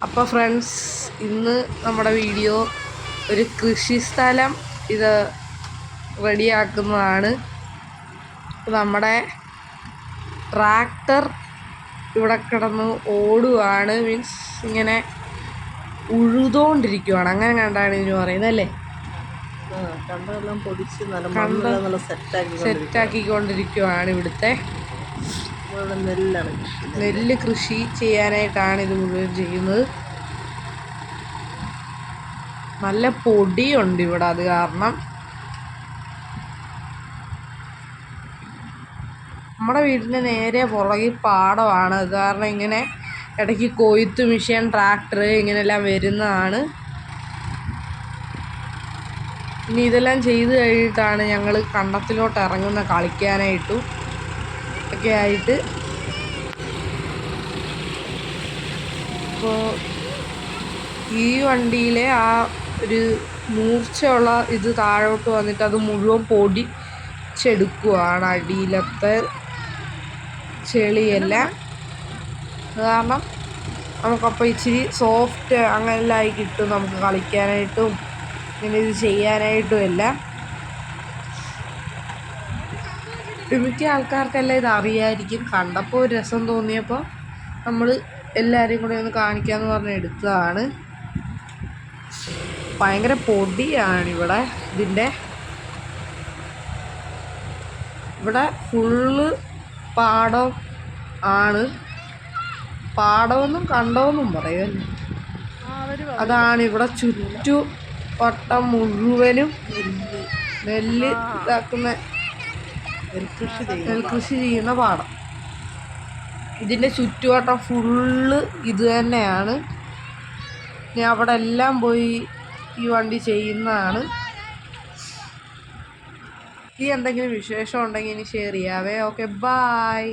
അപ്പോൾ ഫ്രണ്ട്സ്, ഇന്ന് നമ്മുടെ വീഡിയോ ഒരു കൃഷിസ്ഥലം ഇത് റെഡിയാക്കുന്നതാണ്. നമ്മുടെ ട്രാക്ടർ ഇവിടെ കിടന്ന് ഓടുകയാണ്, മീൻസ് ഇങ്ങനെ ഉഴുതുകൊണ്ടിരിക്കുകയാണ്. അങ്ങനെ കണ്ടാണ് ഇതിന് പറയുന്നത് അല്ലേ? കണ്ടെല്ലാം പൊടിച്ച് സെറ്റാക്കിക്കൊണ്ടിരിക്കുകയാണ്. ഇവിടുത്തെ നെല്ല് കൃഷി ചെയ്യാനായിട്ടാണ് ഇത് മുഴുവൻ ചെയ്യുന്നത്. നല്ല പൊടിയുണ്ട് ഇവിടെ, അത് കാരണം നമ്മുടെ വീടിൻ്റെ നേരെ പുറകിൽ പാടമാണ്. അത് കാരണം ഇങ്ങനെ ഇടയ്ക്ക് കൊയ്ത്ത് മെഷീൻ, ട്രാക്ടർ ഇങ്ങനെയെല്ലാം വരുന്നതാണ്. ഇനി ഇതെല്ലാം ചെയ്ത് കഴിഞ്ഞിട്ടാണ് ഞങ്ങൾ കണ്ടത്തിലോട്ട് ഇറങ്ങുന്ന കളിക്കാനായിട്ടും ഒക്കെ ആയിട്ട്. അപ്പോൾ ഈ വണ്ടിയിലെ ആ ഒരു മൂർച്ചയുള്ള ഇത് താഴോട്ട് വന്നിട്ട് അത് മുഴുവൻ പൊടിച്ചെടുക്കുകയാണ്, അടിയിലത്തെ ചെളിയെല്ലാം. അത് കാരണം നമുക്കപ്പോൾ ഇച്ചിരി സോഫ്റ്റ് അങ്ങനെല്ലാം ആയി കിട്ടും, നമുക്ക് കളിക്കാനായിട്ടും ഇങ്ങനെ ഇത് ചെയ്യാനായിട്ടും എല്ലാം. മിക്ക ആൾക്കാർക്കെല്ലാം ഇത് അറിയായിരിക്കും. കണ്ടപ്പോൾ ഒരു രസം തോന്നിയപ്പോൾ നമ്മൾ എല്ലാവരെയും കൂടെ ഒന്ന് കാണിക്കാമെന്ന് പറഞ്ഞ് എടുത്തതാണ്. ഭയങ്കര പൊടിയാണിവിടെ. ഇവിടെ ഫുള്ള് പാടം ആണ്. പാടമെന്നും കണ്ടമെന്നും പറയുമല്ലോ. അതാണ് ഇവിടെ ചുറ്റുവട്ടം മുഴുവനും നെല്ല് ഇതാക്കുന്ന നെൽകൃഷി ചെയ്യുന്ന പാടം. ഇതിൻ്റെ ചുറ്റുവട്ടം ഫുള്ള് ഇത് തന്നെയാണ്. ഞാൻ അവിടെ എല്ലാം പോയി ഈ വണ്ടി ചെയ്യുന്നതാണ്. ഈ എന്തെങ്കിലും വിശേഷം ഉണ്ടെങ്കിൽ ഇനി ഷെയർ ചെയ്യാവേ. Okay, bye.